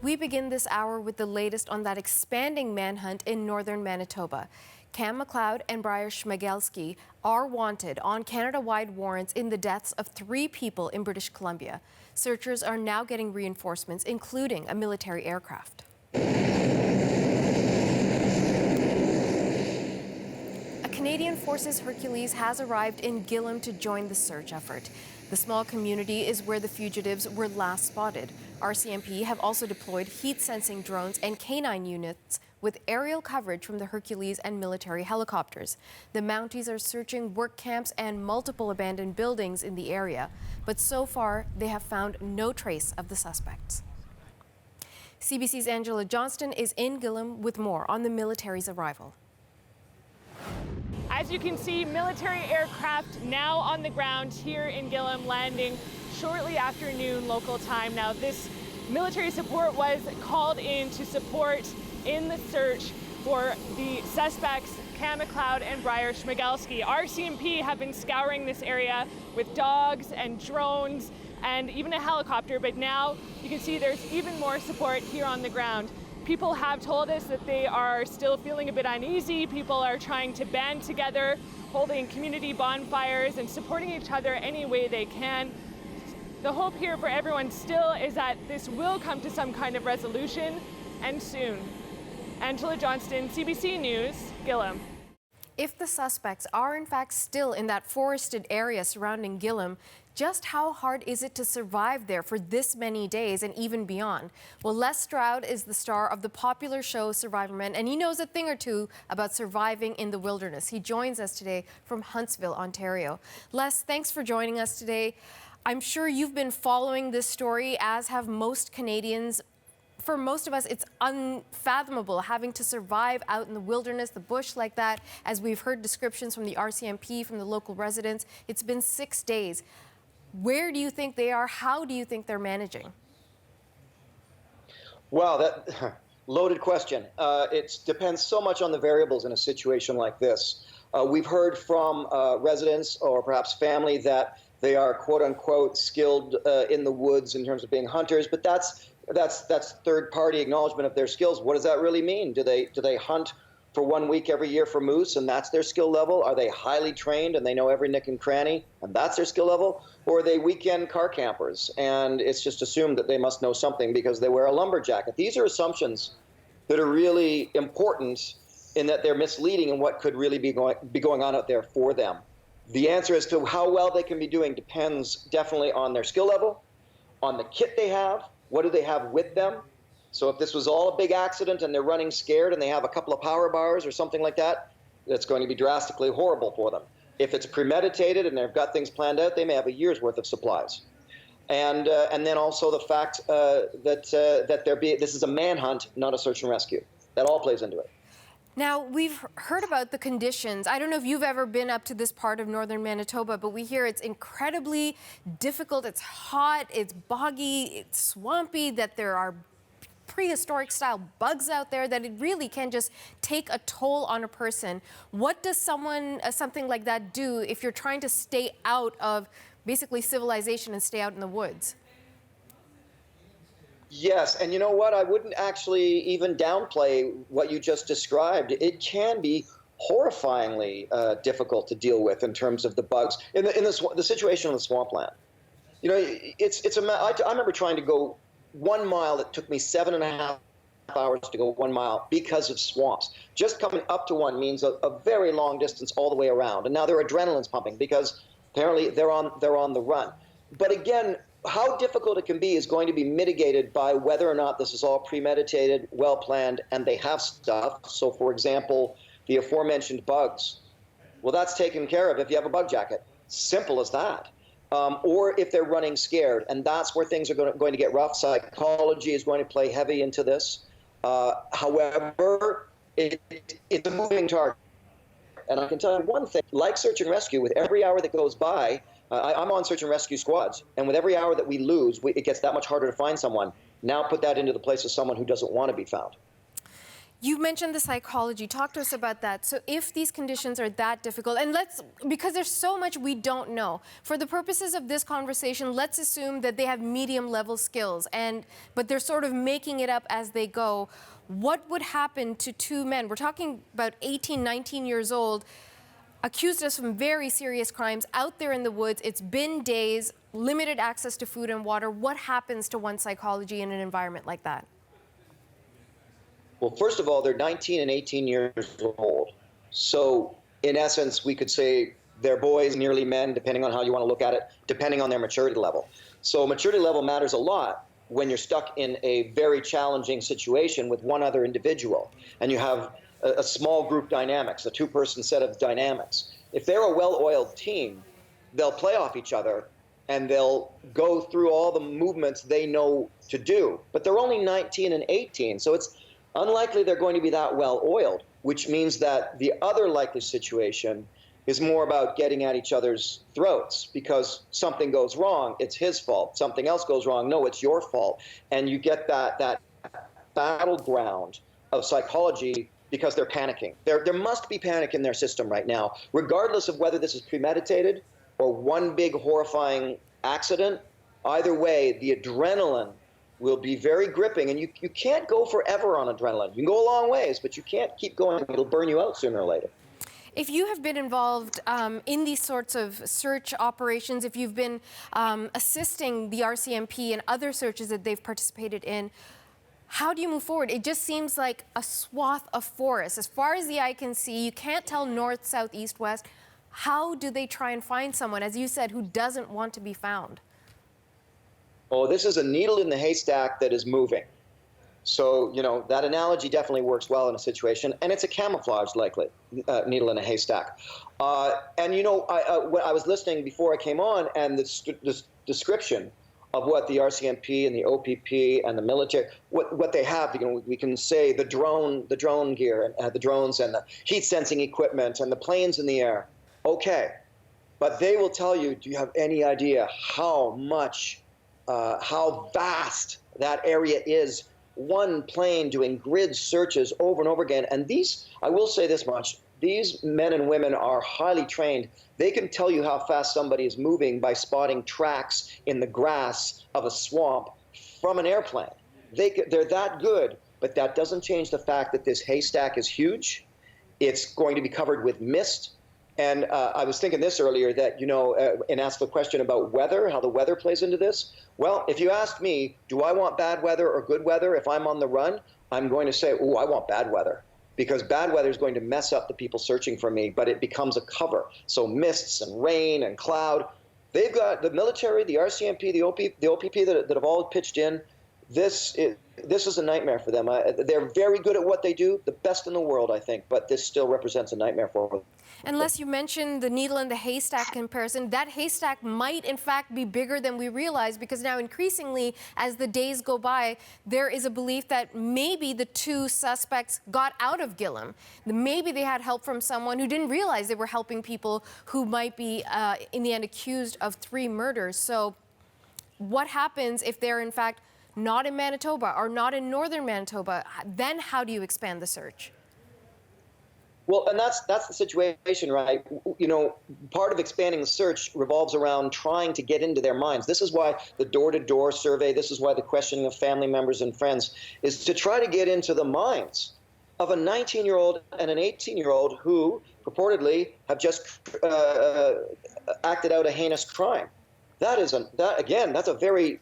We begin this hour with the latest on that expanding manhunt in Northern Manitoba. Cam McLeod and Briar Schmegelski are wanted on Canada-wide warrants in the deaths of 3 people in British Columbia. Searchers are now getting reinforcements, including a military aircraft. A Canadian Forces Hercules has arrived in Gillam to join the search effort. The small community is where the fugitives were last spotted. RCMP have also deployed heat-sensing drones and canine units with aerial coverage from the Hercules and military helicopters. The Mounties are searching work camps and multiple abandoned buildings in the area, but so far they have found no trace of the suspects. CBC's Angela Johnston is in Gillam with more on the military's arrival. As you can see, military aircraft now on the ground here in Gillam, landing shortly after noon local time. Now, this military support was called in to support in the search for the suspects, Cam McLeod and Briar Schmegelski. RCMP have been scouring this area with dogs and drones and even a helicopter, but now you can see there's even more support here on the ground. People have told us that they are still feeling a bit uneasy. People are trying to band together, holding community bonfires and supporting each other any way they can. The hope here for everyone still is that this will come to some kind of resolution, and soon. Angela Johnston, CBC News, Gillam. If the suspects are in fact still in that forested area surrounding Gillam, just how hard is it to survive there for this many days and even beyond? Well, Les Stroud is the star of the popular show Survivorman, and he knows a thing or two about surviving in the wilderness. He joins us today from Huntsville, Ontario. Les, thanks for joining us today. I'm sure you've been following this story, as have most Canadians. For most of us, it's unfathomable having to survive out in the wilderness, the bush like that. As we've heard descriptions from the RCMP, from the local residents, it's been 6 days. Where do you think they are? How do you think they're managing? Well, that loaded question. It depends so much on the variables in a situation like this. We've heard from residents or perhaps family that they are quote unquote skilled in the woods in terms of being hunters, but that's third-party acknowledgement of their skills. What does that really mean? Do they hunt for 1 week every year for moose, and that's their skill level? Are they highly trained and they know every nick and cranny, and that's their skill level? Or are they weekend car campers, and it's just assumed that they must know something because they wear a lumber jacket? These are assumptions that are really important in that they're misleading in what could really be going on out there for them. The answer as to how well they can be doing depends definitely on their skill level, on the kit they have, what do they have with them. So if this was all a big accident and they're running scared and they have a couple of power bars or something like that, that's going to be drastically horrible for them. If it's premeditated and they've got things planned out, they may have a year's worth of supplies. And then also the fact that this is a manhunt, not a search and rescue. That all plays into it. Now, we've heard about the conditions. I don't know if you've ever been up to this part of Northern Manitoba, but we hear it's incredibly difficult. It's hot, it's boggy, it's swampy, that there are prehistoric style bugs out there, that it really can just take a toll on a person. What does something like that do if you're trying to stay out of basically civilization and stay out in the woods? Yes, and you know what? I wouldn't actually even downplay what you just described. It can be horrifyingly difficult to deal with in terms of the bugs. In the situation in the swampland, you know, I remember trying to go 1 mile. It took me 7.5 hours to go 1 mile because of swamps. Just coming up to one means a very long distance all the way around. And now their adrenaline's pumping because apparently they're on the run. But again, how difficult it can be is going to be mitigated by whether or not this is all premeditated, well-planned, and they have stuff. So, for example, the aforementioned bugs. Well, that's taken care of if you have a bug jacket. Simple as that. Or if they're running scared, and that's where things are going to get rough. Psychology is going to play heavy into this. However, it's a moving target. And I can tell you one thing, like search and rescue, with every hour that goes by, I'm on search and rescue squads, and with every hour that we lose, it gets that much harder to find someone. Now put that into the place of someone who doesn't want to be found. You mentioned the psychology. Talk to us about that. So if these conditions are that difficult, and because there's so much we don't know, for the purposes of this conversation, let's assume that they have medium level skills, but they're sort of making it up as they go. What would happen to two men? We're talking about 18, 19 years old, accused of some very serious crimes out there in the woods. It's been days, limited access to food and water. What happens to one's psychology in an environment like that? Well, first of all, they're 19 and 18 years old. So in essence, we could say they're boys, nearly men, depending on how you want to look at it, depending on their maturity level. So maturity level matters a lot when you're stuck in a very challenging situation with one other individual, and you have a small group dynamics, a two-person set of dynamics. If they're a well-oiled team, they'll play off each other, and they'll go through all the movements they know to do. But they're only 19 and 18, so it's unlikely they're going to be that well-oiled, which means that the other likely situation is more about getting at each other's throats, because something goes wrong, it's his fault. Something else goes wrong, no, it's your fault. And you get that battleground of psychology because they're panicking. There must be panic in their system right now, regardless of whether this is premeditated or one big horrifying accident. Either way, the adrenaline will be very gripping, and you can't go forever on adrenaline. You can go a long ways, but you can't keep going. It'll burn you out sooner or later. If you have been involved in these sorts of search operations, if you've been assisting the RCMP and other searches that they've participated in, how do you move forward? It just seems like a swath of forest. As far as the eye can see, you can't tell north, south, east, west. How do they try and find someone, as you said, who doesn't want to be found? Oh, this is a needle in the haystack that is moving. So, that analogy definitely works well in a situation, and it's a camouflage, likely, needle in a haystack. I was listening before I came on, and the description of what the RCMP and the OPP and the military, what they have, we can say the drone gear, and the drones and the heat sensing equipment and the planes in the air. Okay, but they will tell you, do you have any idea how vast that area is? One plane doing grid searches over and over again. And I will say this much, these men and women are highly trained. They can tell you how fast somebody is moving by spotting tracks in the grass of a swamp from an airplane. They're that good, but that doesn't change the fact that this haystack is huge. It's going to be covered with mist. And I was thinking this earlier, that, and asked the question about weather, how the weather plays into this. Well, if you asked me, do I want bad weather or good weather if I'm on the run, I'm going to say, I want bad weather, because bad weather is going to mess up the people searching for me, but it becomes a cover. So mists and rain and cloud. They've got the military, the RCMP, the OPP that have all pitched in. This is a nightmare for them. They're very good at what they do, the best in the world, I think, but this still represents a nightmare for them. And Les, you mentioned the needle in the haystack comparison. That haystack might, in fact, be bigger than we realize, because now increasingly, as the days go by, there is a belief that maybe the two suspects got out of Gillam. Maybe they had help from someone who didn't realize they were helping people who might be, in the end, accused of 3 murders. So what happens if they're, in fact, not in Manitoba or not in Northern Manitoba? Then how do you expand the search? Well, and that's the situation, right? Part of expanding the search revolves around trying to get into their minds. This is why the door-to-door survey, this is why the questioning of family members and friends is to try to get into the minds of a 19-year-old and an 18-year-old who purportedly have just acted out a heinous crime. That's a very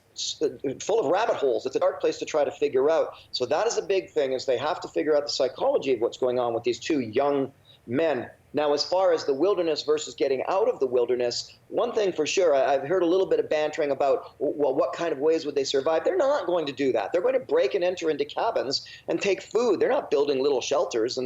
full of rabbit holes. It's a dark place to try to figure out. So that is a big thing, is they have to figure out the psychology of what's going on with these two young men. Now, as far as the wilderness versus getting out of the wilderness, one thing for sure, I've heard a little bit of bantering about, well, what kind of ways would they survive? They're not going to do that. They're going to break and enter into cabins and take food. They're not building little shelters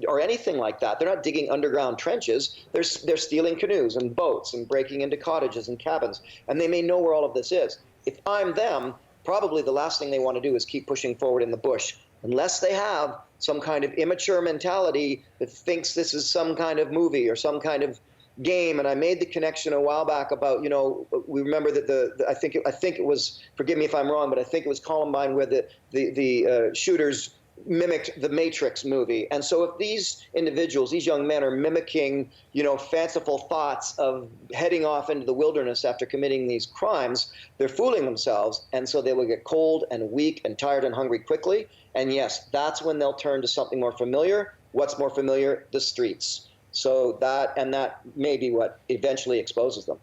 or anything like that. They're not digging underground trenches. They're stealing canoes and boats and breaking into cottages and cabins. And they may know where all of this is. If I'm them, probably the last thing they want to do is keep pushing forward in the bush, unless they have some kind of immature mentality that thinks this is some kind of movie or some kind of game. And I made the connection a while back about, we remember that I think it was, forgive me if I'm wrong, but I think it was Columbine, where the shooters mimicked the Matrix movie. And so if these individuals, these young men are mimicking, fanciful thoughts of heading off into the wilderness after committing these crimes, they're fooling themselves. And so they will get cold and weak and tired and hungry quickly. And yes, that's when they'll turn to something more familiar. What's more familiar? The streets. So that may be what eventually exposes them.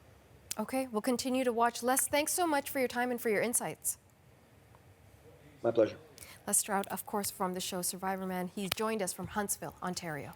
Okay, we'll continue to watch. Les, thanks so much for your time and for your insights. My pleasure. Les Stroud, of course, from the show Survivor Man. He's joined us from Huntsville, Ontario.